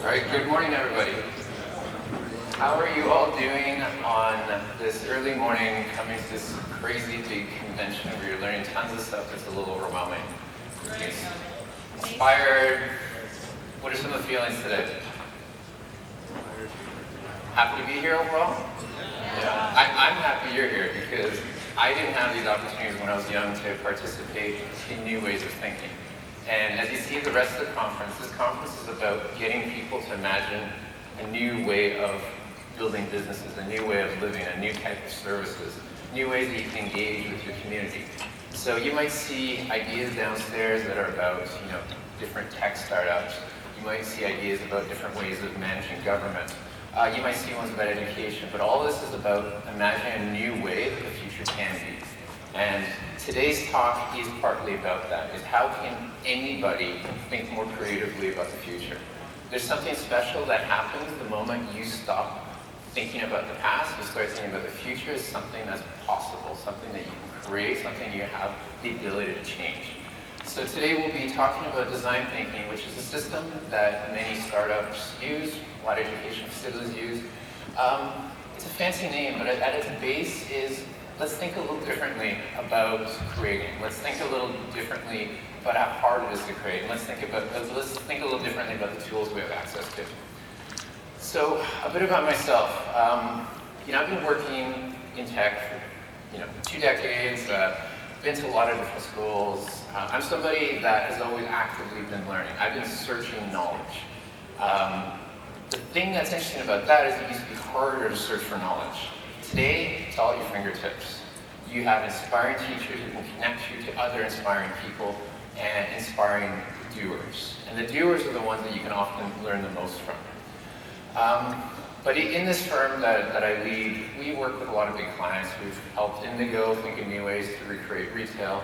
right, good morning everybody. How are you all doing on this early morning coming to this crazy big convention where you're learning tons of stuff that's a little overwhelming? Inspired? What are some of the feelings today? Happy to be here overall? Yeah. I'm happy you're here because I didn't have these opportunities when I was young to participate in new ways of thinking. And as you see the rest of the conference, this conference is about getting people to imagine a new way of building businesses, a new way of living, a new type of services, new ways that you can engage with your community. So you might see ideas downstairs that are about, different tech startups. You might see ideas about different ways of managing government. You might see ones about education, but all this is about imagining a new way that the future can be. And today's talk is partly about that, is how can anybody think more creatively about the future? There's something special that happens the moment you stop thinking about the past and start thinking about the future as something that's possible, something that you can create, something you have the ability to change. So today we'll be talking about design thinking, which is a system that many startups use, a lot of education facilities use. It's a fancy name, but at its base is let's think a little differently about creating. Let's think a little differently about how hard it is to create. And let's think a little differently about the tools we have access to. So a bit about myself. I've been working in tech for 2 decades. Been to a lot of different schools. I'm somebody that has always actively been learning. I've been searching knowledge. The thing that's interesting about that is it used to be harder to search for knowledge. Today, it's all at your fingertips. You have inspiring teachers who can connect you to other inspiring people and inspiring doers. And the doers are the ones that you can often learn the most from. But in this firm that I lead, we work with a lot of big clients. We've helped Indigo think of new ways to recreate retail.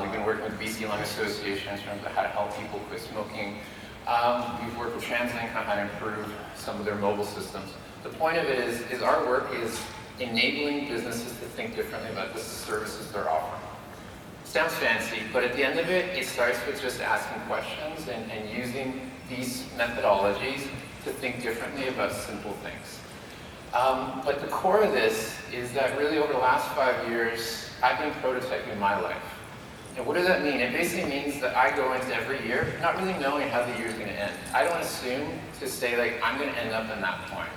We've been working with BC Lung Association in terms of how to help people quit smoking. We've worked with TransLink on how to improve some of their mobile systems. The point of it is our work is enabling businesses to think differently about the services they're offering. Sounds fancy, but at the end of it, it starts with just asking questions and using these methodologies to think differently about simple things. But the core of this is that really over the last 5 years, I've been prototyping my life. And what does that mean? It basically means that I go into every year not really knowing how the year is going to end. I don't assume to say, I'm going to end up in that point.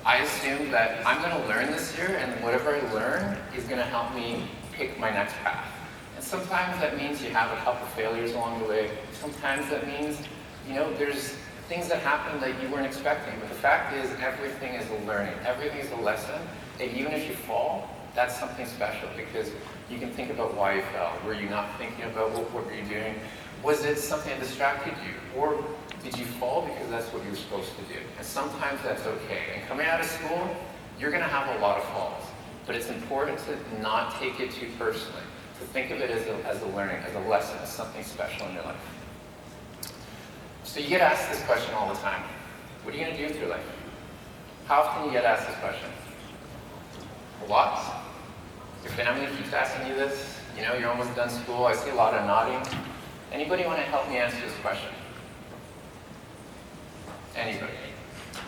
I assume that I'm going to learn this year, and whatever I learn is going to help me pick my next path. And sometimes that means you have a couple failures along the way. Sometimes that means, there's things that happen that you weren't expecting. But the fact is, everything is a learning. Everything is a lesson. And even if you fall, that's something special because you can think about why you fell. Were you not thinking about what were you doing? Was it something that distracted you? Or did you fall because that's what you were supposed to do? And sometimes that's okay. And coming out of school, you're going to have a lot of falls. But it's important to not take it too personally, to think of it as a learning, as a lesson, as something special in your life. So you get asked this question all the time. What are you going to do with your life? How often do you get asked this question? A lot. Your family keeps asking you this. You're almost done school. I see a lot of nodding. Anybody want to help me answer this question? Anybody?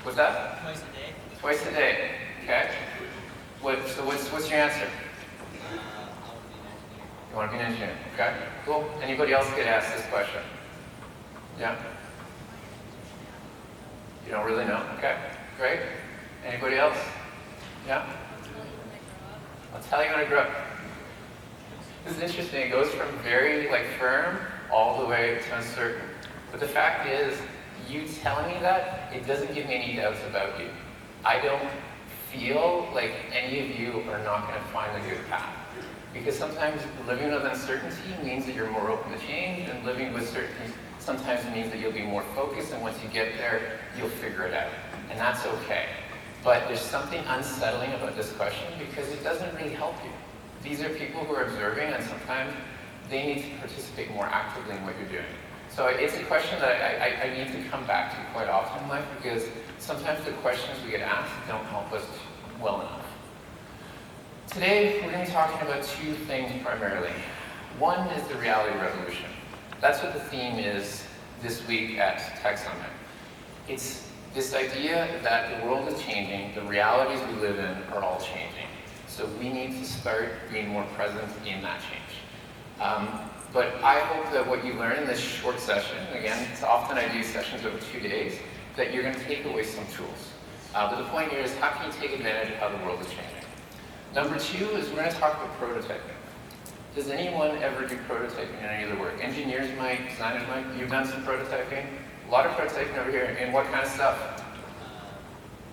What's that? Twice a day. Twice a day. Okay. So what's your answer? You want to be an engineer. Okay. Cool. Anybody else get asked this question? Yeah. You don't really know? Okay. Great. Anybody else? Yeah. I'll tell you when I grow up. This is interesting. It goes from very firm all the way to uncertain. But the fact is, you telling me that, it doesn't give me any doubts about you. I don't feel like any of you are not going to find a good path. Because sometimes living with uncertainty means that you're more open to change, and living with certainty sometimes means that you'll be more focused, and once you get there, you'll figure it out. And that's okay. But there's something unsettling about this question because it doesn't really help you. These are people who are observing, and sometimes they need to participate more actively in what you're doing. So it's a question that I need to come back to quite often in life because sometimes the questions we get asked don't help us well enough. Today, we're going to be talking about 2 things primarily. One is the reality revolution. That's what the theme is this week at Tech Summit. It's this idea that the world is changing, the realities we live in are all changing. So we need to start being more present in that change. But I hope that what you learn in this short session, again, it's often I do sessions over 2 days, that you're going to take away some tools. But the point here is, how can you take advantage of how the world is changing? Number 2 is we're going to talk about prototyping. Does anyone ever do prototyping in any of their work? Engineers might, designers might. You've done some prototyping? A lot of prototyping over here. And what kind of stuff?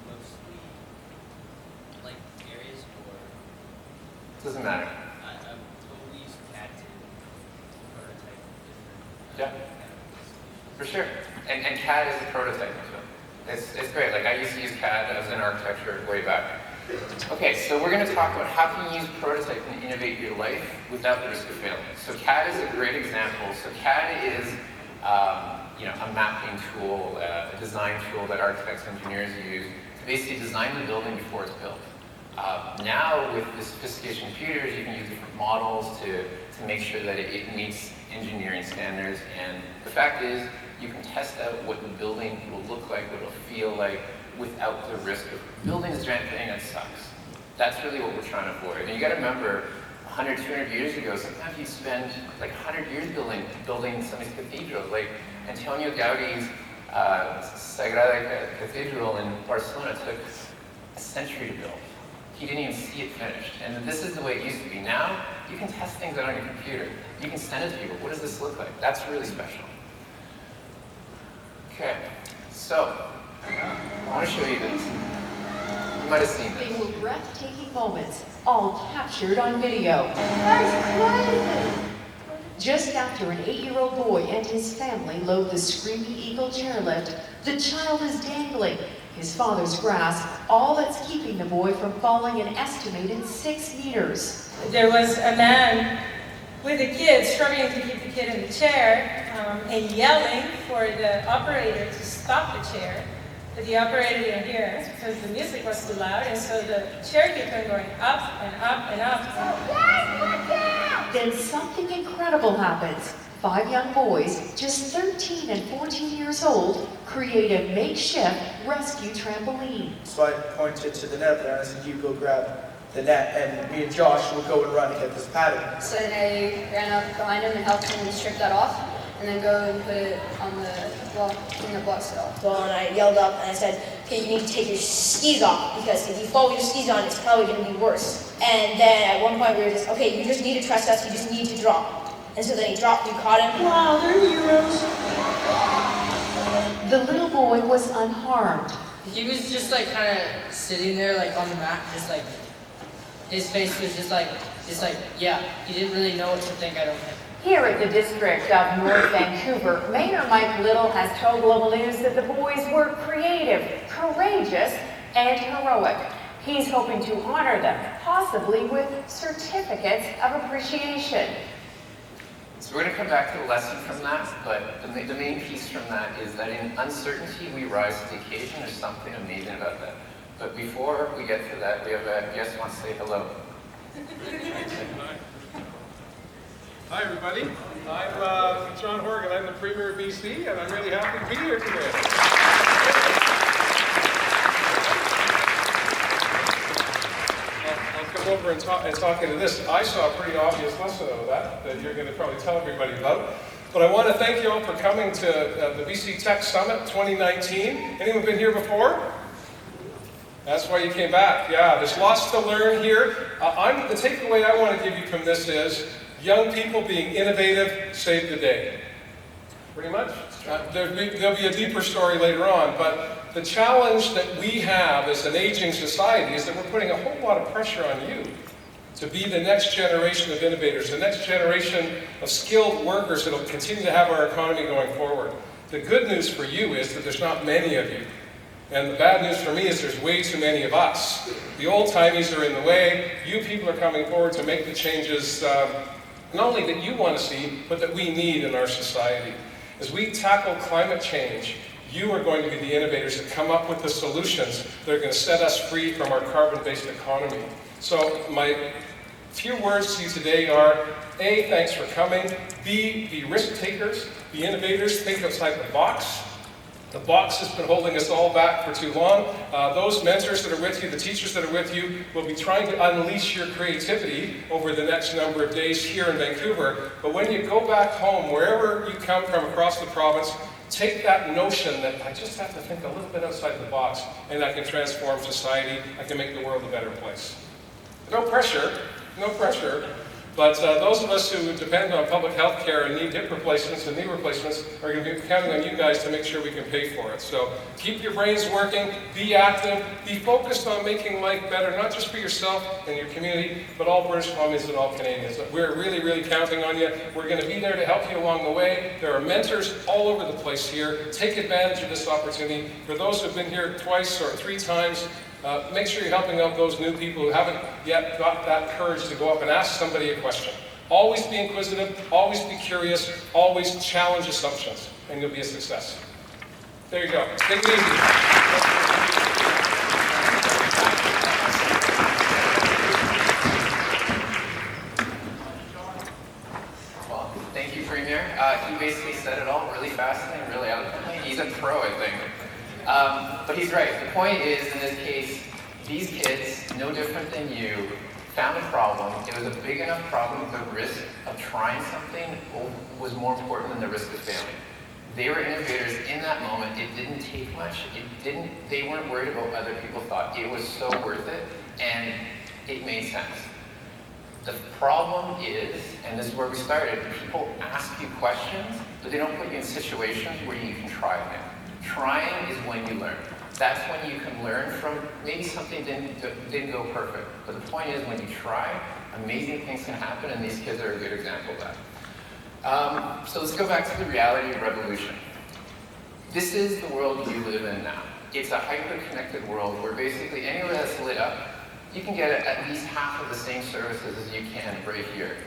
Mostly like areas or... Doesn't matter. We use CAD to prototype different... Yeah, for sure. And CAD is a prototyping tool. It's great. Like, I used to use CAD as an architecture way back. Okay, so we're going to talk about how can you use prototyping to innovate your life without the risk of failing. So CAD is a great example. So CAD is a mapping tool, a design tool that architects and engineers use to basically design the building before it's built. Now, with the sophisticated computers, you can use different models to make sure that it meets engineering standards. And the fact is, you can test out what the building will look like, what it'll feel like, without the risk of building this giant thing that sucks. That's really what we're trying to avoid. And you got to remember, 100, 200 years ago, sometimes you spend like 100 years building some of these cathedrals. Like Antonio Gaudi's Sagrada Cathedral in Barcelona took a century to build. He didn't even see it finished. And this is the way it used to be. Now, you can test things out on your computer. You can send it to people. What does this look like? That's really special. Okay, so I want to show you this. You might have seen this. They were breathtaking moments, all captured on video. Just after an 8-year-old boy and his family load the Screaming Eagle chairlift, the child is dangling, his father's grasp, all that's keeping the boy from falling an estimated 6 meters. There was a man with a kid struggling to keep the kid in the chair and yelling for the operator to stop the chair. But the operator didn't hear because the music was too loud, and so the chair kept on going up and up and up. Then something incredible happens. 5 young boys, just 13 and 14 years old, create a makeshift rescue trampoline. So I pointed to the net there and I said, you go grab the net, and me and Josh will go and run and get this padding. So then I ran up behind him and helped him strip that off, and then go and put it on the block, in the block cell. Well, and I yelled up and I said, okay, you need to take your skis off, because if you fall with your skis on, it's probably going to be worse. And then at one point we were just, okay, you just need to trust us, you just need to drop. And so then he dropped, we caught him. Wow, they're heroes. The little boy was unharmed. He was just like kind of sitting there like on the mat, just like, his face was just like, yeah, he didn't really know what to think, I don't think. Here at the District of North Vancouver, Mayor Mike Little has told Global News that the boys were creative, courageous, and heroic. He's hoping to honor them, possibly with certificates of appreciation. So we're going to come back to the lesson from that, but the main piece from that is that in uncertainty, we rise to the occasion. There's something amazing about that. But before we get to that, we have a guest who wants to say hello. Hi, everybody. I'm John Horgan. I'm the Premier of BC, and I'm really happy to be here today. I'll come over and talk into this. I saw a pretty obvious lesson out of that you're going to probably tell everybody about. But I want to thank you all for coming to the BCTECH Summit 2019. Anyone been here before? That's why you came back. Yeah, there's lots to learn here. The takeaway I want to give you from this is, young people being innovative save the day. Pretty much. There'll be a deeper story later on, but the challenge that we have as an aging society is that we're putting a whole lot of pressure on you to be the next generation of innovators, the next generation of skilled workers that will continue to have our economy going forward. The good news for you is that there's not many of you. And the bad news for me is there's way too many of us. The old-timies are in the way. You people are coming forward to make the changes not only that you want to see, but that we need in our society. As we tackle climate change, you are going to be the innovators that come up with the solutions that are going to set us free from our carbon-based economy. So my few words to you today are, A, thanks for coming. B, be risk takers, be innovators, think outside the box. The box has been holding us all back for too long. Those mentors that are with you, the teachers that are with you, will be trying to unleash your creativity over the next number of days here in Vancouver. But when you go back home, wherever you come from across the province, take that notion that I just have to think a little bit outside the box and I can transform society, I can make the world a better place. No pressure, no pressure. But those of us who depend on public health care and need hip replacements and knee replacements are going to be counting on you guys to make sure we can pay for it. So keep your brains working, be active, be focused on making life better, not just for yourself and your community, but all British Columbians and all Canadians. We're really, really counting on you. We're going to be there to help you along the way. There are mentors all over the place here. Take advantage of this opportunity. For those who have been here twice or 3 times, make sure you're helping out those new people who haven't yet got that courage to go up and ask somebody a question. Always be inquisitive, always be curious, always challenge assumptions, and you'll be a success. There you go. Take it easy. Well, thank you, Premier. He basically said it all really fast and really eloquently. He's a pro, I think. But he's right. The point is, in this case, these kids, no different than you, found a problem. It was a big enough problem. The risk of trying something was more important than the risk of failing. They were innovators in that moment. It didn't take much. They weren't worried about what other people thought. It was so worth it, and it made sense. The problem is, and this is where we started, people ask you questions, but they don't put you in situations where you can try them. Trying is when you learn. That's when you can learn from maybe something didn't go perfect. But the point is, when you try, amazing things can happen, and these kids are a good example of that. So let's go back to the reality of revolution. This is the world you live in now. It's a hyper-connected world where basically anywhere that's lit up, you can get at least half of the same services as you can right here.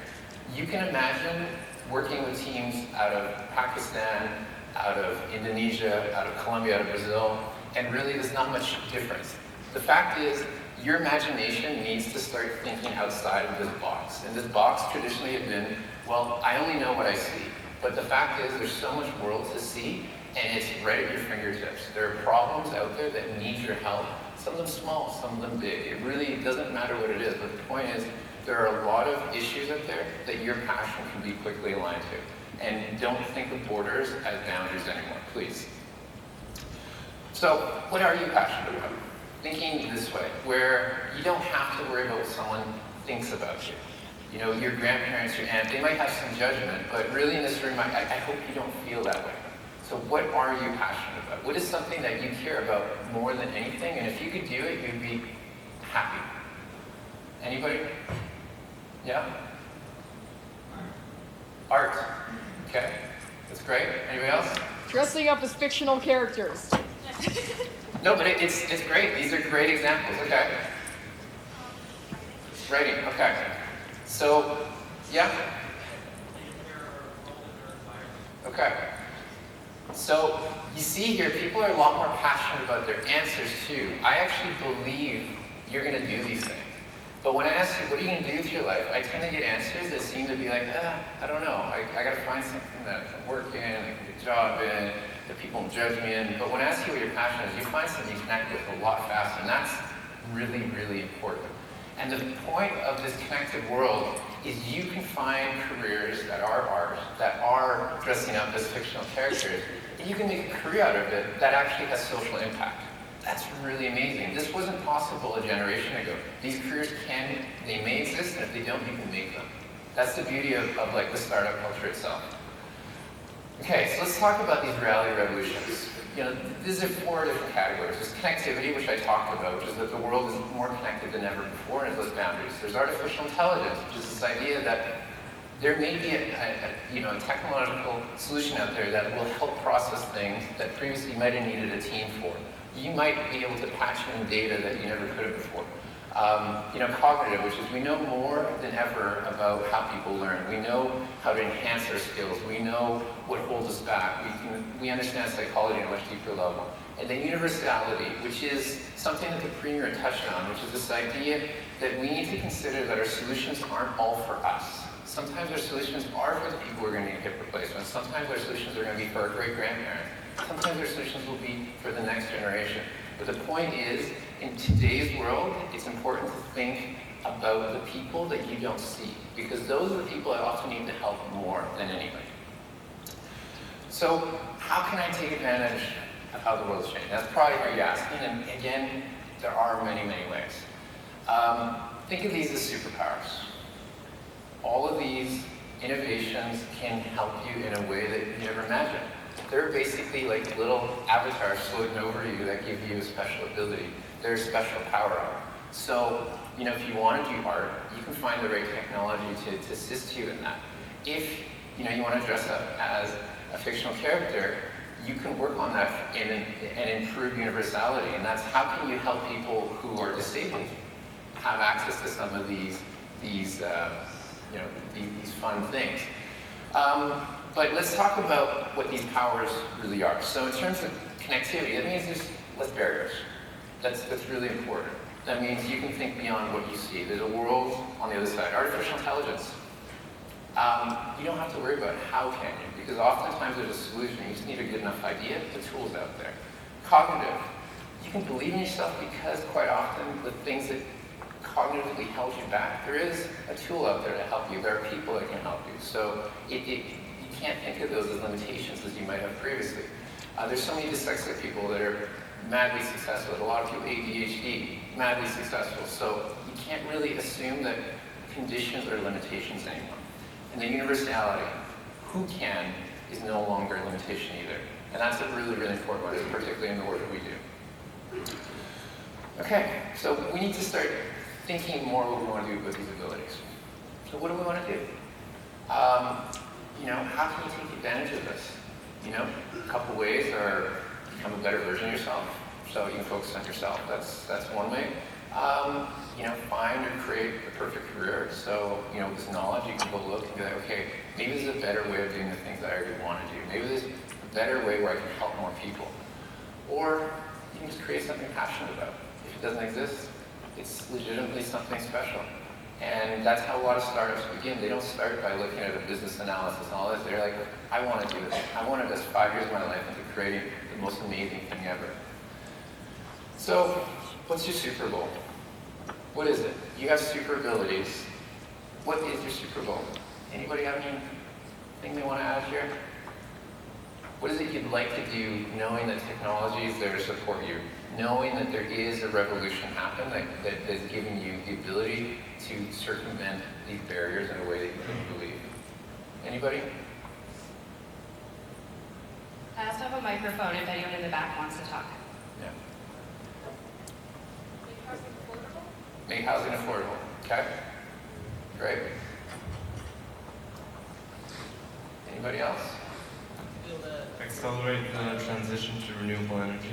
You can imagine working with teams out of Pakistan, out of Indonesia, out of Colombia, out of Brazil, and really there's not much difference. The fact is, your imagination needs to start thinking outside of this box. And this box traditionally had been, well, I only know what I see. But the fact is, there's so much world to see, and it's right at your fingertips. There are problems out there that need your help. Some of them small, some of them big. It really doesn't matter what it is, but the point is, there are a lot of issues out there that your passion can be quickly aligned to. And don't think of borders as boundaries anymore, please. So, what are you passionate about? Thinking this way, where you don't have to worry about what someone thinks about you. You know, your grandparents, your aunt, they might have some judgment, but really in this room, I hope you don't feel that way. So what are you passionate about? What is something that you care about more than anything? And if you could do it, you'd be happy. Anybody? Yeah? Art. Okay, that's great. Anybody else? Dressing up as fictional characters. No, but it's great. These are great examples. Okay. Writing. Okay. So, yeah. Okay. So you see here, people are a lot more passionate about their answers too. I actually believe you're going to do these things. But when I ask you, what are you going to do with your life? I tend to get answers that seem to be like, I don't know. I got to find something that I can work in, I can get a job in, that people won't judge me in. But when I ask you what your passion is, you find something you connect with a lot faster. And that's really, really important. And the point of this connected world is you can find careers that are art, that are dressing up as fictional characters, and you can make a career out of it that actually has social impact. That's really amazing. This wasn't possible a generation ago. These careers they may exist, and if they don't, you can make them. That's the beauty of like the startup culture itself. Okay, so let's talk about these reality revolutions. You know, these are 4 different categories. There's connectivity, which I talked about, which is that the world is more connected than ever before and has less boundaries. There's artificial intelligence, which is this idea that there may be a technological solution out there that will help process things that previously you might have needed a team for. You might be able to patch in data that you never could have before. Cognitive, which is we know more than ever about how people learn. We know how to enhance our skills. We know what holds us back. We understand psychology on a much deeper level. And then universality, which is something that the Premier had touched on, which is this idea that we need to consider that our solutions aren't all for us. Sometimes our solutions are for the people who are going to need hip replacements. Sometimes our solutions are going to be for our great-grandparents. Sometimes our solutions will be for the next generation. But the point is, in today's world, it's important to think about the people that you don't see, because those are the people that often need to help more than anybody. So how can I take advantage of how the world's changing? That's probably what you're asking, and again, there are many, many ways. Think of these as superpowers. All of these innovations can help you in a way that you never imagined. They're basically like little avatars floating over you that give you a special ability. They're a special power-up. So, you know, if you want to do art, you can find the right technology to assist you in that. If, you know, you want to dress up as a fictional character, you can work on that and improve universality. And that's how can you help people who are disabled have access to some of these fun things. But let's talk about what these powers really are. So in terms of connectivity, that means there's less barriers. That's really important. That means you can think beyond what you see. There's a world on the other side. Artificial intelligence. You don't have to worry about how can you, because oftentimes there's a solution. You just need a good enough idea, the tools out there. Cognitive. You can believe in yourself because quite often the things that cognitively held you back, there is a tool out there to help you. There are people that can help you. So you can't think of those as limitations as you might have previously. There's so many dyslexic people that are madly successful. A lot of people ADHD, madly successful. So you can't really assume that conditions are limitations anymore. And the universality, who can, is no longer a limitation either. And that's a really, really important one, particularly in the work that we do. Okay, so we need to start thinking more what we want to do with these abilities. So what do we want to do? How can you take advantage of this? A couple ways are become a better version of yourself. So you can focus on yourself. That's one way. Find or create the perfect career. So, with this knowledge, you can go look and be like, okay, maybe there's a better way of doing the things that I already want to do. Maybe there's a better way where I can help more people. Or you can just create something you're passionate about. If it doesn't exist, it's legitimately something special. And that's how a lot of startups begin. They don't start by looking at a business analysis and all this. They're like, I want to do this. I want to invest 5 years of my life into creating the most amazing thing ever. So, what's your Super Bowl? What is it? You have super abilities. What is your Super Bowl? Anybody have anything they want to add here? What is it you'd like to do knowing that technology is there to support you? Knowing that there is a revolution happening that is giving you the ability to circumvent these barriers in a way that you couldn't believe. Anybody? I also have a microphone if anyone in the back wants to talk. Yeah. Make housing affordable. Okay? Great. Anybody else? Accelerate the transition to renewable energy.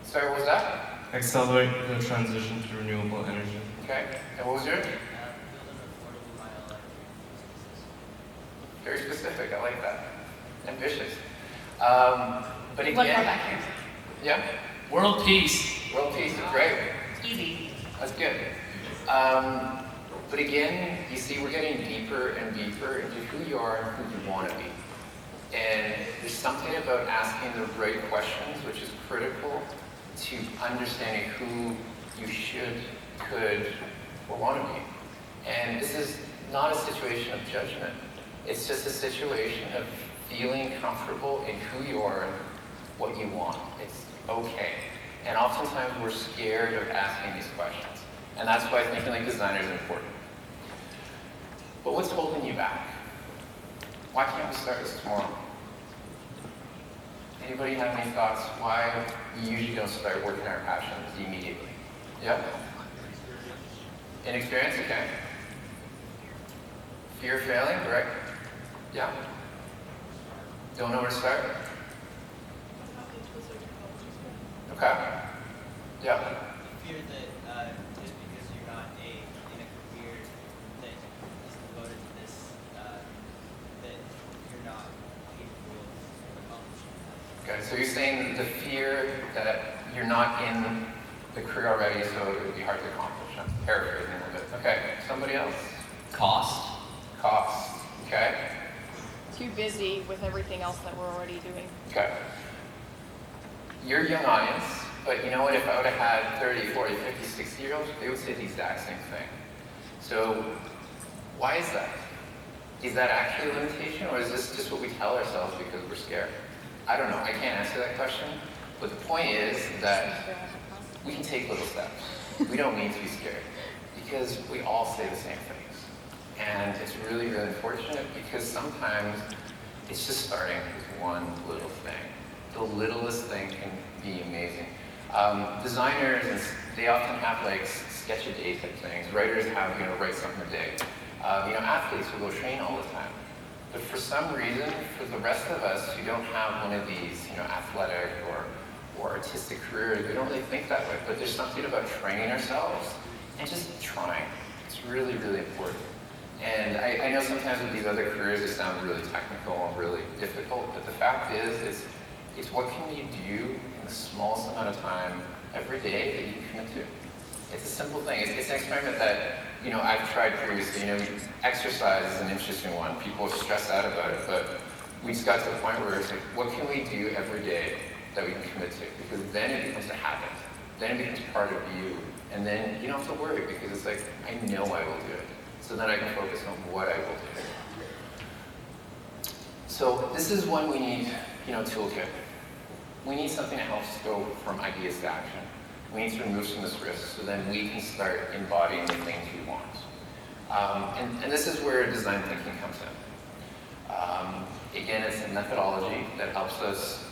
Sorry, what was that? Accelerate the transition to renewable energy. Okay. And what was yours? Very specific. I like that. Ambitious. But again, One more back here. Yeah. World peace. World peace is great. Easy. That's good. But again, you see, we're getting deeper and deeper into who you are and who you want to be. And there's something about asking the right questions, which is critical to understanding who you should, could, or want to be. And this is not a situation of judgment. It's just a situation of feeling comfortable in who you are and what you want. It's okay. And oftentimes we're scared of asking these questions. And that's why thinking like designers is important. But what's holding you back? Why can't we start this tomorrow? Anybody have any thoughts why we usually don't start working our passions immediately? Yeah? Inexperience? Okay. Fear of failing, correct? Yeah? Don't know where to start? Okay. Yeah? Fear that just because you're not in a career that is devoted to this, that you're not capable of accomplishing that. Okay, so you're saying the fear that you're not in the career already, so it would be hard to accomplish. I'm paraphrasing a little bit. Okay, somebody else? Cost. Okay. Too busy with everything else that we're already doing. Okay. You're a young audience, but you know what? If I would have had 30, 40, 50, 60-year-olds, they would say the exact same thing. So why is that? Is that actually a limitation, or is this just what we tell ourselves because we're scared? I don't know. I can't answer that question. But the point is that we can take little steps. We don't need to be scared because we all say the same things. And it's really, really unfortunate because sometimes it's just starting with one little thing. The littlest thing can be amazing. Designers, they often have like sketch a day type things. Writers have, write something a day. Athletes will go train all the time. But for some reason, for the rest of us who don't have one of these, athletic or artistic careers, we don't really think that way. But there's something about training ourselves and just trying. It's really, really important. And I know sometimes with these other careers, they sound really technical and really difficult, but the fact is, it's what can you do in the smallest amount of time every day that you can commit to. It's a simple thing. It's an experiment that, I've tried previously. Exercise is an interesting one. People are stressed out about it, but we just got to the point where it's like, what can we do every day that we can commit to? Because then it becomes a habit. Then it becomes part of you. And then you don't have to worry because it's like, I know I will do it. So then I can focus on what I will do. So this is when we need, toolkit. We need something that helps us go from ideas to action. We need to remove some of this risk so then we can start embodying the things we want. And this is where design thinking comes in. Again, it's a methodology that helps us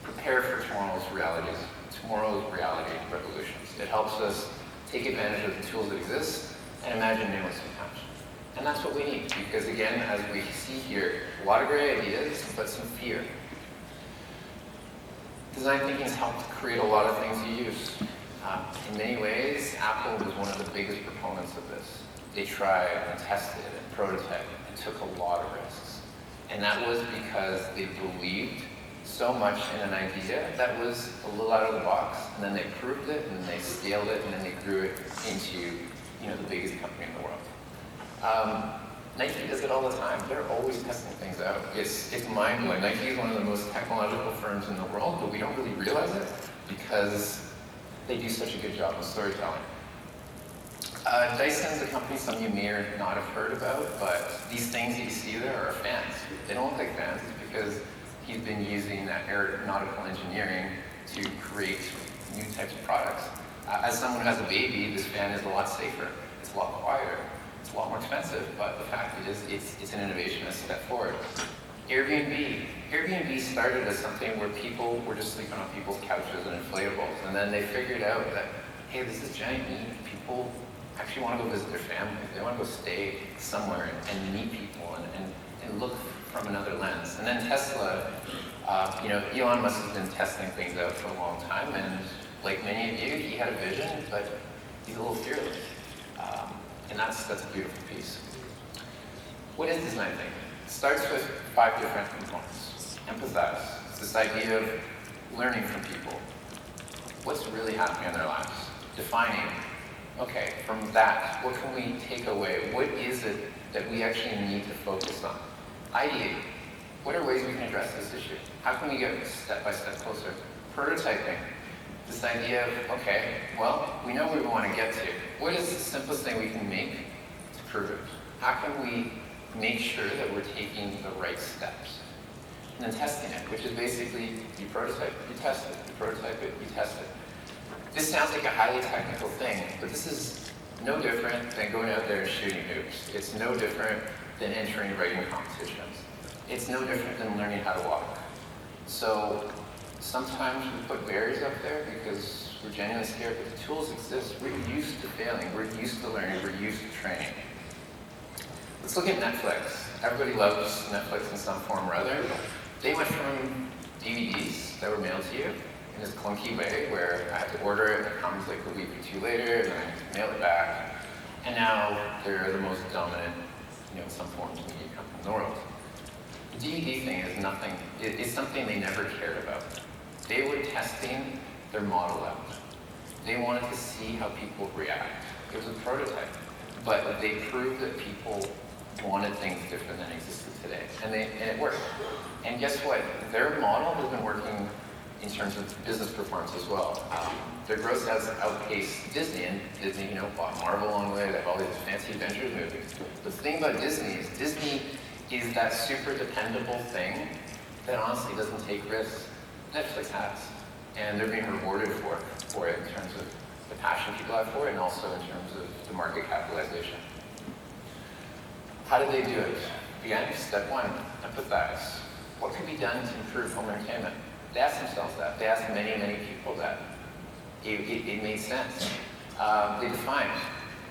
prepare for tomorrow's reality revolutions. It helps us take advantage of the tools that exist and imagine new ones sometimes. And that's what we need, because again, as we see here, a lot of great ideas, but some fear. Design thinking has helped create a lot of things you use. In many ways, Apple was one of the biggest proponents of this. They tried and tested and prototyped and took a lot of risks. And that was because they believed so much in an idea that was a little out of the box, and then they proved it, and then they scaled it, and then they grew it into, the biggest company in the world. Nike does it all the time. They're always testing things out. It's mind-blowing. Nike is one of the most technological firms in the world, but we don't really realize it because they do such a good job of storytelling. Dyson's a company some of you may or not have heard about, but these things that you see there are fans. They don't look like fans because he's been using that aeronautical engineering to create new types of products. As someone who has a baby, this fan is a lot safer. It's a lot quieter. It's a lot more expensive, but the fact is, it's an innovation, a step forward. Airbnb started as something where people were just sleeping on people's couches and inflatables, and then they figured out that, hey, this is giant need. People actually want to go visit their family. They want to go stay somewhere and meet people and look from another lens. And then Tesla, Elon Musk has been testing things out for a long time, and like many of you, he had a vision, but he's a little fearless. And that's a beautiful piece. What is design thinking? It starts with 5 different components. Empathize. It's this idea of learning from people. What's really happening in their lives? Defining. Okay, from that, what can we take away? What is it that we actually need to focus on? Ideate. What are ways we can address this issue? How can we get step by step closer? Prototyping. This idea of, okay, well, we know where we want to get to. What is the simplest thing we can make to prove it? How can we make sure that we're taking the right steps? And then testing it, which is basically you prototype, you test it, you prototype it, you test it. This sounds like a highly technical thing, but this is no different than going out there and shooting hoops. It's no different than entering writing competitions. It's no different than learning how to walk. So sometimes we put barriers up there because we're genuinely scared, but the tools exist. We're used to failing, we're used to learning, we're used to training. Let's look at Netflix. Everybody loves Netflix in some form or other. They went from DVDs that were mailed to you in this clunky way where I have to order it, it comes like a week or 2 later, and then I have to mail it back. And now they're the most dominant, in some forms, media company in the world. The DVD thing is nothing, it's something they never cared about. They were testing their model out. They wanted to see how people react. It was a prototype, but they proved that people wanted things different than existed today, and it worked. And guess what? Their model has been working in terms of business performance as well. Their growth has outpaced Disney, and Disney, you know, bought Marvel along the way. They have all these fancy Avengers movies. But the thing about Disney is that super dependable thing that honestly doesn't take risks. Netflix has, and they're being rewarded for it in terms of the passion people have for it, and also in terms of the market capitalization. How did they do it? Again, step one, empathize. What could be done to improve home entertainment? They asked themselves that. They asked many, many people that. It made sense. They defined.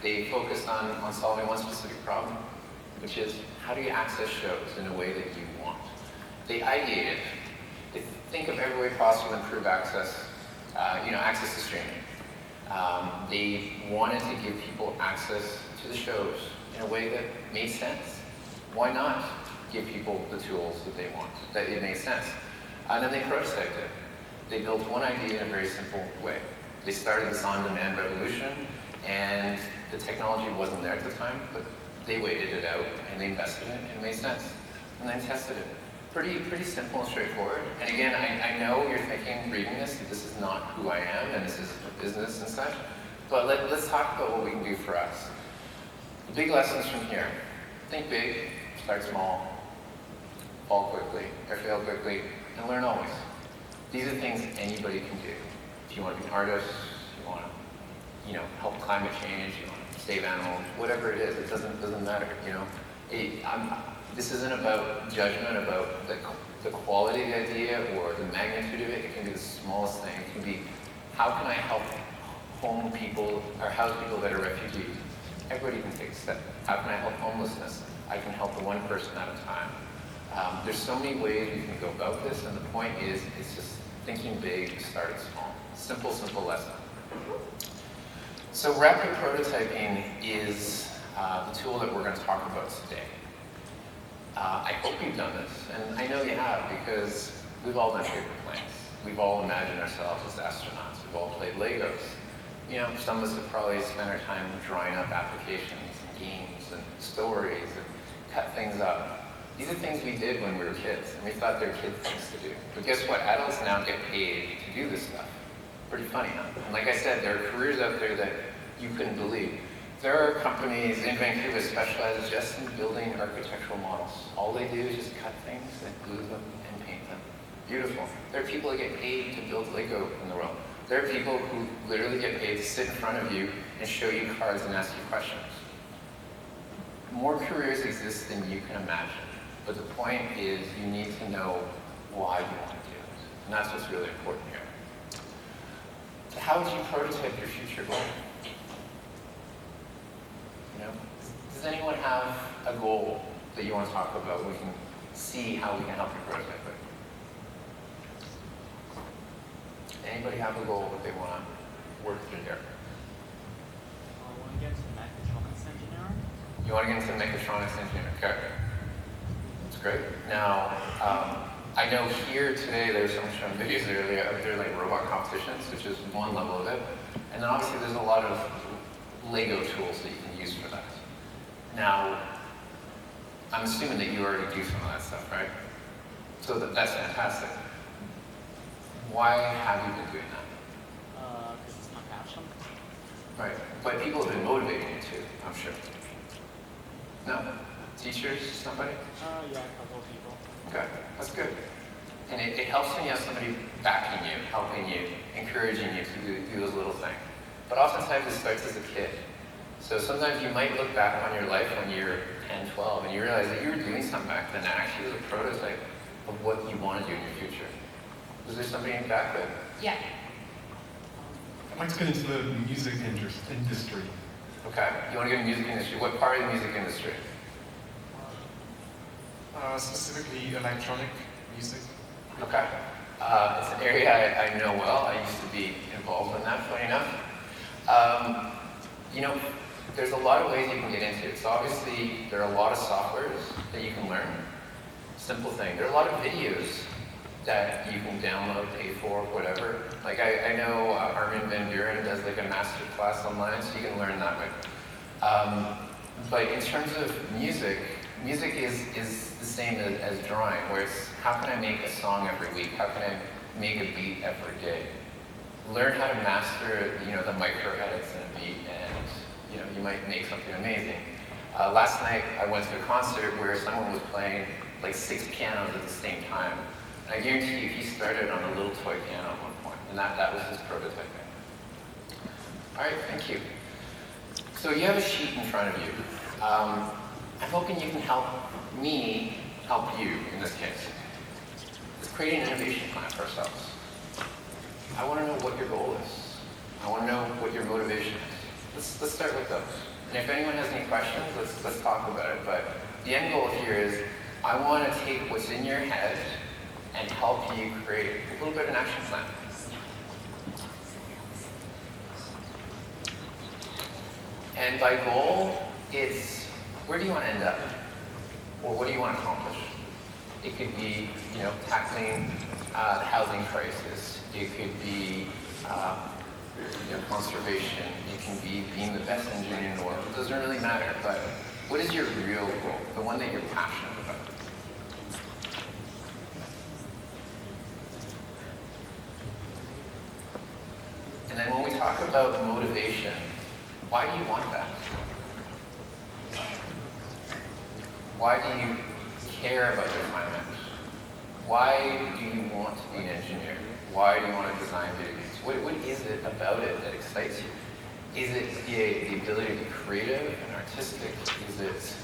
They focused on solving one specific problem, which is how do you access shows in a way that you want? They ideated. They think of every way possible to improve access, access to streaming. They wanted to give people access to the shows in a way that made sense. Why not give people the tools that they want, that it made sense? And then they prototyped it. They built one idea in a very simple way. They started this on-demand revolution, and the technology wasn't there at the time, but they waited it out, and they invested in it, and it made sense. And then tested it. Pretty simple and straightforward. And again, I know you're thinking, reading this, that this is not who I am, and this is a business and such, but let's talk about what we can do for us. The big lessons from here. Think big, start small, fall quickly, or fail quickly, and learn always. These are things anybody can do. If you want to be an artist, you want to, help climate change, you want to save animals, whatever it is, it doesn't matter, This isn't about judgment, about the quality of the idea or the magnitude of it. It can be the smallest thing. It can be, how can I help home people or house people that are refugees? Everybody can take a step. How can I help homelessness? I can help one person at a time. There's so many ways you can go about this, and the point is, it's just thinking big, starting small. Simple lesson. So rapid prototyping is the tool that we're going to talk about today. I hope you've done this, and I know you have, because we've all done paper planes. We've all imagined ourselves as astronauts. We've all played Legos. Some of us have probably spent our time drawing up applications and games and stories and cut things up. These are things we did when we were kids, and we thought they were kid things to do. But guess what? Adults now get paid to do this stuff. Pretty funny, huh? And like I said, there are careers out there that you couldn't believe. There are companies in Vancouver that specialize just in building architectural models. All they do is just cut things and glue them and paint them. Beautiful. There are people that get paid to build Lego in the world. There are people who literally get paid to sit in front of you and show you cards and ask you questions. More careers exist than you can imagine. But the point is, you need to know why you want to do it. And that's what's really important here. So how would you prototype your future goal? Does anyone have a goal that you want to talk about? We can see how we can help you prototype it. Anybody have a goal that they want to work through here? I want to get into mechatronics engineering. You want to get into mechatronics engineering? Okay. That's great. Now, I know here today there's someone showing videos earlier. There are like robot competitions, which is one level of it. And then obviously there's a lot of Lego tools that you can use for that. Now, I'm assuming that you already do some of that stuff, right? So that's fantastic. Why have you been doing that? Because it's my passion. Right, but people have been motivating you too, I'm sure. No? Teachers, somebody? Yeah, a couple of people. Okay, that's good. And it helps when you have somebody backing you, helping you, encouraging you to do those little things. But oftentimes it starts as a kid. So sometimes you might look back on your life when you're 10, 12, and you realize that you were doing something back then that actually was a prototype of what you want to do in your future. Was there somebody in back there? Yeah. I'd like to get into the music industry. Okay, you want to get in the music industry. What part of the music industry? Specifically electronic music. Okay. It's an area I know well. I used to be involved in that, funny enough. There's a lot of ways you can get into it. So obviously, there are a lot of softwares that you can learn. Simple thing. There are a lot of videos that you can download, pay for, whatever. Like I know Armin van Buren does like a master class online, so you can learn that way. But in terms of music is the same as drawing, where it's how can I make a song every week? How can I make a beat every day. Learn how to master, the micro edits in a beat, and you might make something amazing. Last night I went to a concert where someone was playing like 6 pianos at the same time. And I guarantee you he started on a little toy piano at one point, and that was his prototyping. All right, thank you. So you have a sheet in front of you. I'm hoping you can help me help you in this case. Let's create an innovation plan for ourselves. I want to know what your goal is. I want to know what your motivation is. Let's start with those. And if anyone has any questions, let's talk about it. But the end goal here is I want to take what's in your head and help you create a little bit of an action plan. And by goal, it's where do you want to end up? Or what do you want to accomplish? It could be, tackling the housing crisis. It could be, conservation. It can be being the best engineer in the world. It doesn't really matter, but what is your real goal? The one that you're passionate about? And then when we talk about motivation, why do you want that? Why do you care about the environment? Why do you want to be an engineer? Why do you want to design video games? What is it about it that excites you? Is it the ability to be creative and artistic? Is it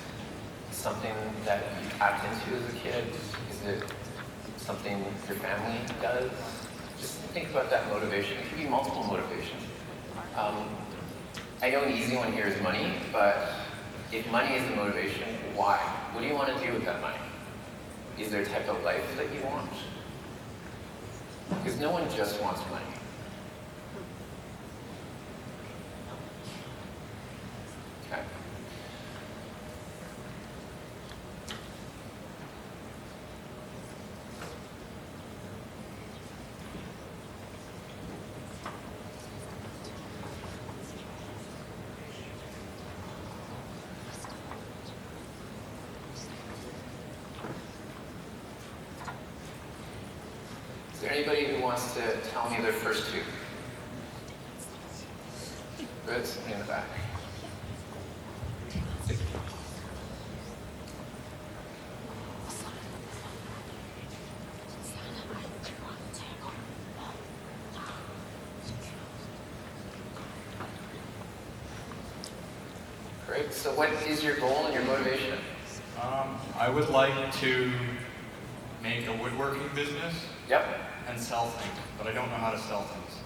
something that you tapped into as a kid? Is it something your family does? Just think about that motivation. It could be multiple motivations. I know an easy one here is money, but if money is the motivation, why? What do you want to do with that money? Is there a type of life that you want? Because no one just wants money. Okay. Is there anybody who wants to tell me their first two? Good, somebody in the back. Great, so what is your goal and your motivation? I would like to make a woodworking business. Yep. And sell things, but I don't know how to sell things.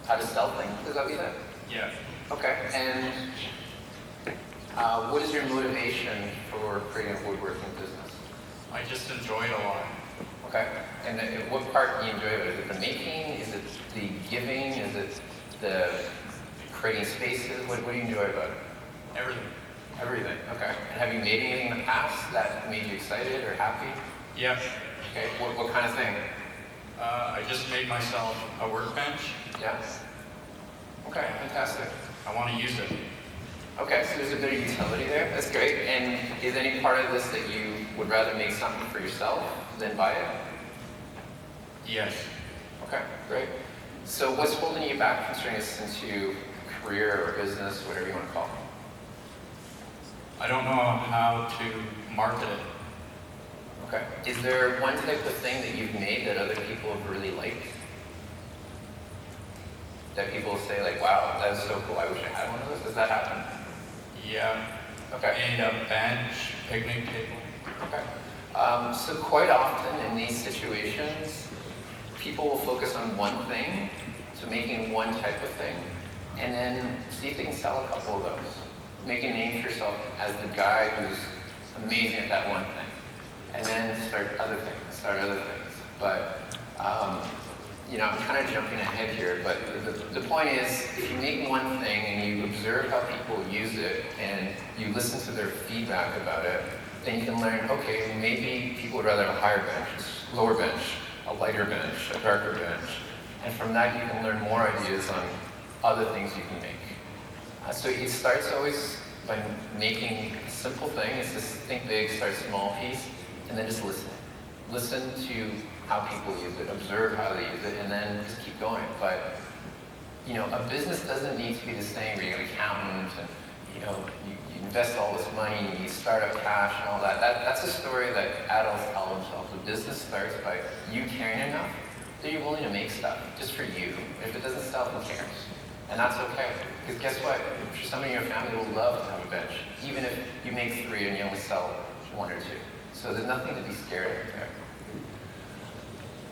How to sell things? Is that what you said? Yeah. Okay. And what is your motivation for creating a woodworking business? I just enjoy it a lot. Okay. And what part do you enjoy of it? Is it the making? Is it the giving? Is it the creating spaces? What do you enjoy about it? Everything. Everything. Okay. And have you made anything in the past that made you excited or happy? Yeah. Okay. What kind of thing? I just made myself a workbench. Yeah. Okay, fantastic. I want to use it. Okay, so there's a bit of utility there. That's great. And is any part of this that you would rather make something for yourself than buy it? Yes. Okay, great. So what's holding you back from turning this into career or business, whatever you want to call it? I don't know how to market it. Okay. Is there one type of thing that you've made that other people have really liked? That people say like, wow, that was so cool, I wish I had one of those? Does that happen? Yeah. Okay. And a bench, picnic table. Okay. So quite often in these situations, people will focus on one thing, so making one type of thing, and then see if they can sell a couple of those. Make a name for yourself as the guy who's amazing at that one thing. And then start other things. But, I'm kind of jumping ahead here, but the point is, if you make one thing and you observe how people use it and you listen to their feedback about it, then you can learn, okay, maybe people would rather have a higher bench, a lower bench, a lighter bench, a darker bench. And from that, you can learn more ideas on other things you can make. So it starts always by making a simple thing. It's just think big, start small piece, and then just listen. Listen to how people use it, observe how they use it, and then just keep going. But, you know, a business doesn't need to be the same where you're an accountant and, you know, you invest all this money, you start up cash and all that. That's a story that adults tell themselves. A business starts by you caring enough that you're willing to make stuff just for you. If it doesn't sell, who cares? And that's okay. Because guess what? For somebody in your family will love to have a bench, even if you make 3 and you only sell 1 or 2. So there's nothing to be scared of there.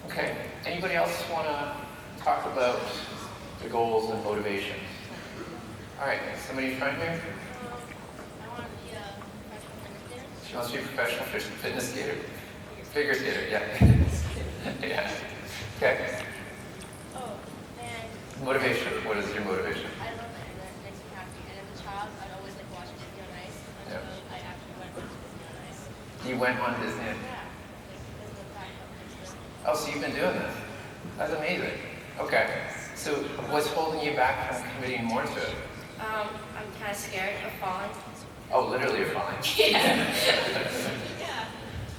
Okay, anybody else want to talk about the goals and motivations? All right, somebody in front here? She wants to be a professional fitness skater? Figure skater, yeah. Yeah. Okay. Oh, man. Motivation, what is your motivation? I love the internet, it makes me happy. And as a child, I'd always like watch Disney on Ice until I actually went to Disney on Ice. You went on Disney? Yeah. Oh, so you've been doing this? That's amazing. Okay. So what's holding you back from committing more to it? I'm kind of scared of falling. Oh, literally you're falling? Yeah. Yeah.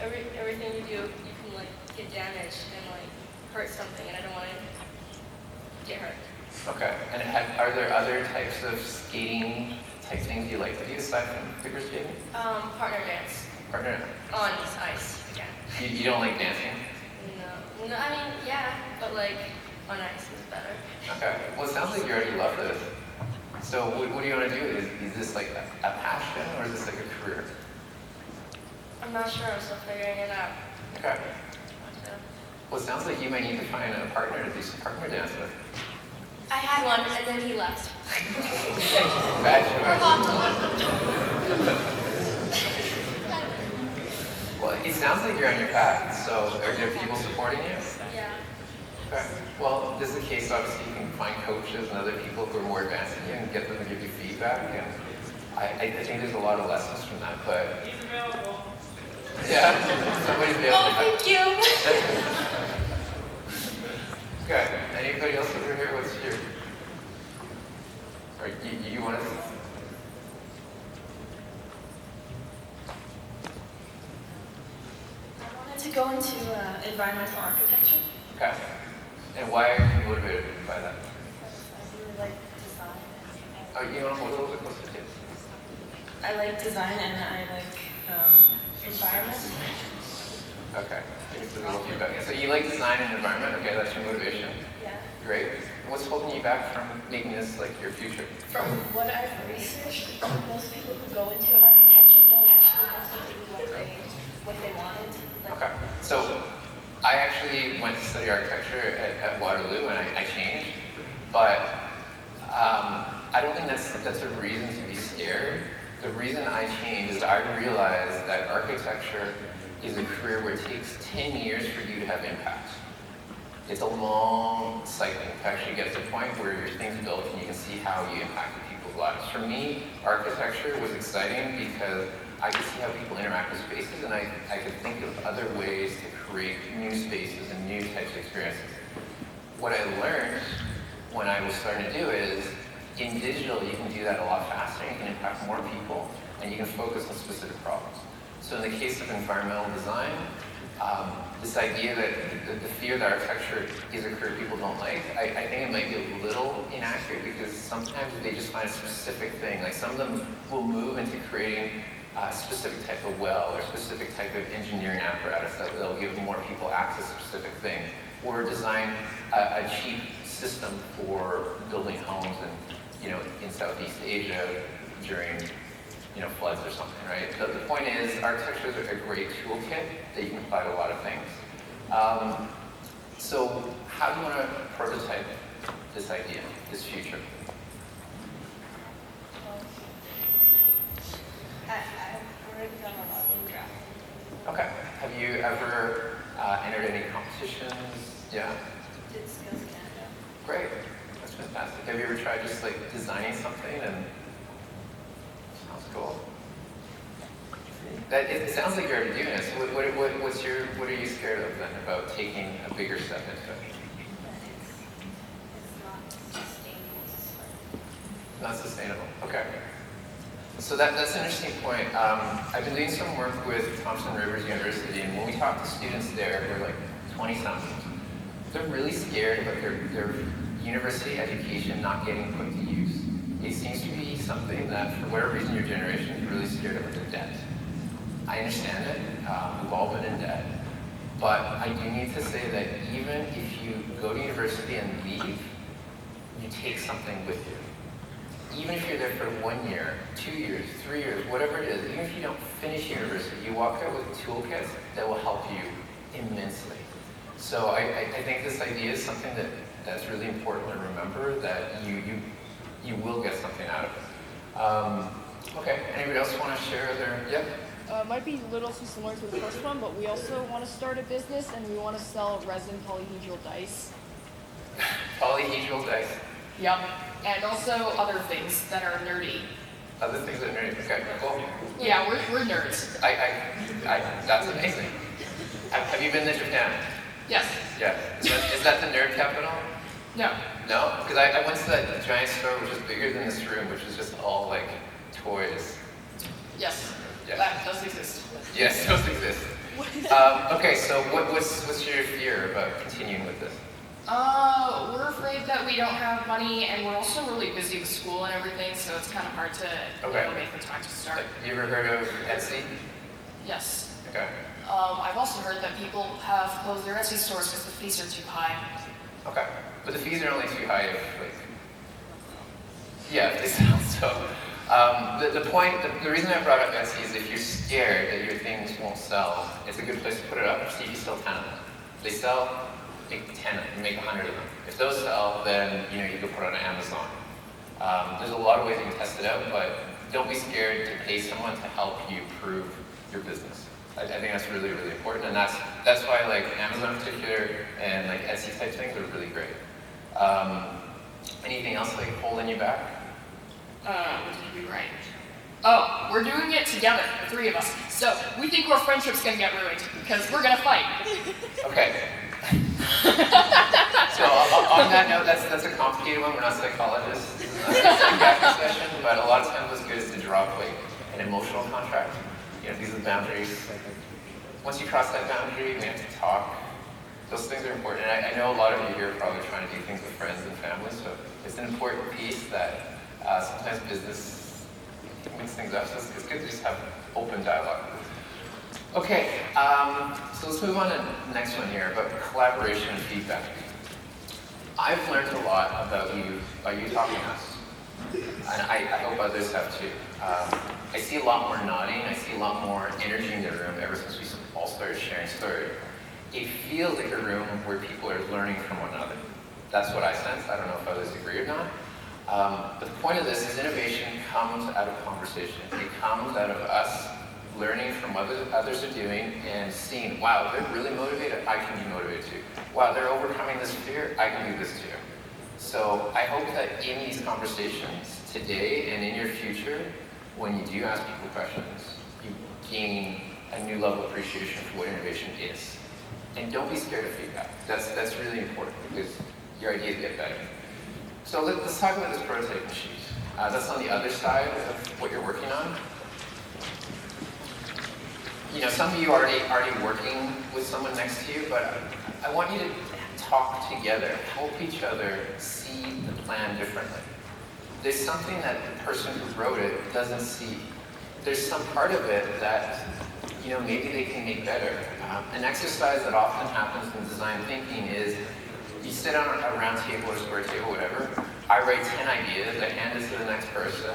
Everything you do, you can like get damaged and like hurt something, and I don't want to get hurt. Okay. And are there other types of skating type things you like to do aside from figure skating? Partner dance. Partner? On ice, again. You don't like dancing? No, I mean, yeah, but like on ice is better. Okay. Well, it sounds like you already love this. So what do you want to do? Is this like a passion or is this like a career? I'm not sure, I'm still figuring it out. Okay. Well, it sounds like you might need to find a partner to do some partner dance with. I had one, and then he left. Bad choice. Well, it sounds like you're on your path. So are there people supporting you? Yeah. Okay. Well, this is the case, obviously, you can find coaches and other people who are more advanced than you and get them to give you feedback. And I think there's a lot of lessons from that, but... He's available. Yeah, somebody's available. Oh, thank you. Okay, anybody else over here? What's your... Or you want to... I wanted to go into environmental architecture. Okay. And why are you motivated by that? I really like design. Oh, you want to hold a little bit closer to it? I like design and I like environment. Okay. So you like design and environment? Okay, that's your motivation. Yeah. Great. What's holding you back from making this like your future? From what I've researched, most people who go into architecture don't actually necessarily do what they wanted. Okay. So I actually went to study architecture at Waterloo and I changed, but I don't think that's a reason to be scared. The reason I changed is I realized that architecture is a career where it takes 10 years for you to have impact. It's a long cycle to actually get to the point where your thing's built and you can see how you impacted people's lives. For me, architecture was exciting because I could see how people interact with spaces and I could think of other ways to create new spaces and new types of experiences. What I learned when I was starting to do it is, in digital, you can do that a lot faster, you can impact more people, and you can focus on specific problems. So in the case of environmental design, this idea that the fear that architecture is a career people don't like, I think it might be a little inaccurate because sometimes they just find a specific thing. Like some of them will move into creating a specific type of well or a specific type of engineering apparatus that will give more people access to a specific thing, or design a cheap system for building homes in Southeast Asia during floods or something, right? The point is, architecture is a great toolkit that you can apply to a lot of things. So how do you want to prototype this idea, this future? I've already done a lot in graphic. Okay. Have you ever entered any competitions? Yeah? Did Skills Canada. Great. That's fantastic. Have you ever tried just like designing something and sounds cool. It sounds like you're already doing this. What are you scared of then about taking a bigger step into it? It's not sustainable. Not sustainable. Okay. So that's an interesting point. I've been doing some work with Thompson Rivers University, and when we talk to students there who are like 20-somethings, they're really scared about their university education not getting put to use. It seems to be something that, for whatever reason, your generation is really scared about the debt. I understand it. We've all been in debt. But I do need to say that even if you go to university and leave, you take something with you. Even if you're there for 1 year, 2 years, 3 years, whatever it is, even if you don't finish university, you walk out with toolkits that will help you immensely. So I think this idea is something that's really important to remember, that you will get something out of it. Okay, anybody else want to share their, yep? Might be a little too similar to the first one, but we also want to start a business and we want to sell resin polyhedral dice. Polyhedral dice. Yep. And also other things that are nerdy. Other things that are nerdy, okay, cool. Yeah, we're nerds. That's amazing. Have you been to Japan? Yes. Yeah. Is that the nerd capital? No. No? Because I went to that giant store which is bigger than this room, which is just all like toys. Yes. Yeah. That does exist. Yes, those exist. Okay, so what's your fear about continuing with this? We're afraid that we don't have money, and we're also really busy with school and everything, so it's kind of hard to make the time to start. You ever heard of Etsy? Yes. Okay. I've also heard that people have closed their Etsy stores because the fees are too high. Okay, but the fees are only too high if, like, yeah, if they sell. So the reason I brought up Etsy is if you're scared that your things won't sell, it's a good place to put it up. See if you sell 10 of them. If they sell, make 10 of them, make 100 of them. If those sell, then you can put it on Amazon. There's a lot of ways you can test it out, but don't be scared to pay someone to help you prove your business. I think that's really, really important, and that's why like Amazon in particular and like Etsy type things are really great. Anything else like holding you back? What did we write? Oh, we're doing it together, the three of us. So we think our friendship's gonna get ruined because we're gonna fight. Okay. So on that note, that's a complicated one. We're not psychologists. This is not a psychiatric session, but a lot of times what's good is to draw up like an emotional contract. These are the boundaries. Once you cross that boundary, we have to talk. Those things are important. And I know a lot of you here are probably trying to do things with friends and family, so it's an important piece that sometimes business mix things up, so it's good to just have open dialogue. Okay, so let's move on to the next one here about collaboration and feedback. I've learned a lot about you by you talking to us, and I hope others have too. I see a lot more nodding, I see a lot more energy in the room ever since we all started sharing stories. It feels like a room where people are learning from one another. That's what I sense. I don't know if others agree or not. But the point of this is innovation comes out of conversation. It comes out of us learning from what others are doing and seeing, wow, they're really motivated, I can be motivated too. Wow, they're overcoming this fear, I can do this too. So I hope that in these conversations today and in your future, when you do ask people questions, you gain a new level of appreciation for what innovation is. And don't be scared of feedback. That's really important because your ideas get better. So let's talk about this prototyping sheet. That's on the other side of what you're working on. Some of you are already working with someone next to you, but I want you to talk together, help each other see the plan differently. There's something that the person who wrote it doesn't see. There's some part of it that maybe they can make better. An exercise that often happens in design thinking is you sit on a round table or square table, whatever. I write 10 ideas, I hand it to the next person.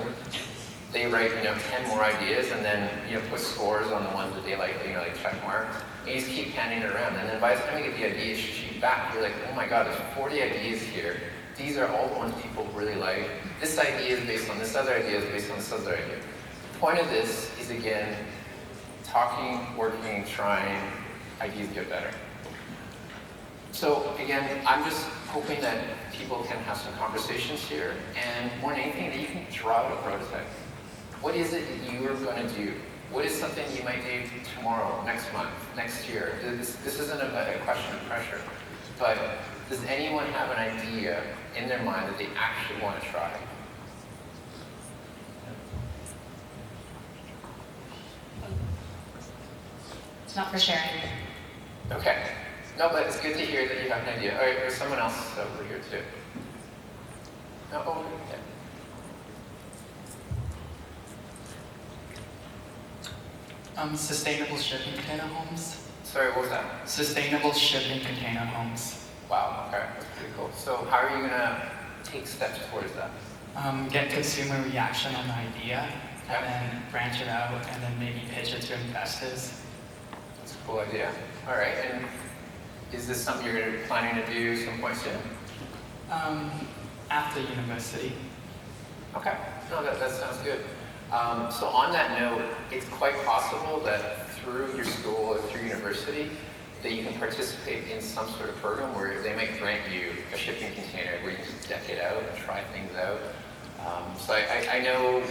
They write 10 more ideas and then put scores on the ones that they like check marks. And you just keep handing it around. And then by the time you get the idea sheet back, you're like, oh my god, there's 40 ideas here. These are all the ones people really like. This idea is based on this other idea, is based on this other idea. The point of this is, again, talking, working, trying, ideas get better. So again, I'm just hoping that people can have some conversations here, and more than anything, that you can draw out a prototype. What is it that you are going to do? What is something you might do tomorrow, next month, next year? This isn't a question of pressure, but does anyone have an idea in their mind that they actually want to try? It's not for sharing. Okay. No, but it's good to hear that you have an idea. All right, there's someone else over here too. No, over here. Sustainable shipping container homes. Sorry, what was that? Sustainable shipping container homes. Wow, okay, that's pretty cool. So how are you gonna take steps towards that? Get consumer reaction on the idea, and then branch it out, and then maybe pitch it to investors. That's a cool idea. All right, and is this something you're planning to do some point soon? After university. Okay, no, that sounds good. So on that note, it's quite possible that through your school or through university, that you can participate in some sort of program where they might grant you a shipping container where you can just deck it out and try things out. So I know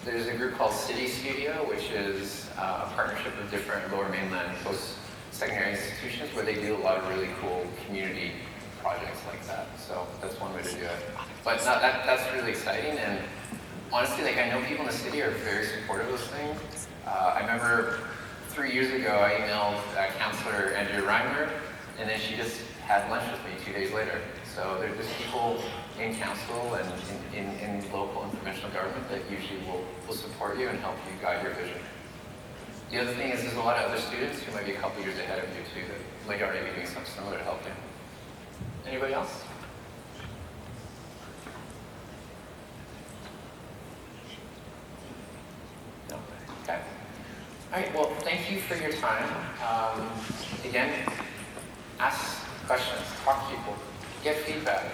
there's a group called City Studio, which is a partnership of different Lower Mainland post-secondary institutions where they do a lot of really cool community projects like that. So that's one way to do it. But no, that's really exciting. And honestly, like I know people in the city are very supportive of those things. I remember 3 years ago, I emailed Councillor Andrea Reimer, and then she just had lunch with me 2 days later. So there's just people in council and in local and provincial government that usually will support you and help you guide your vision. The other thing is there's a lot of other students who might be a couple years ahead of you too that might already be doing something similar to help you. Anybody else? No? Okay. All right, well, thank you for your time. Again, ask questions, talk to people, get feedback,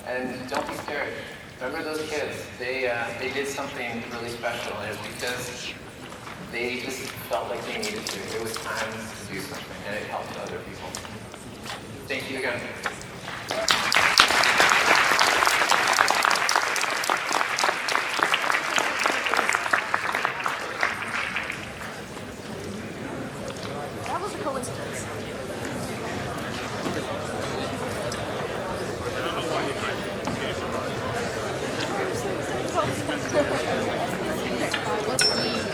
and don't be scared. Remember those kids, they did something really special, and it was because they just felt like they needed to. It was time to do something, and it helped other people. Thank you again. That was a coincidence. What's the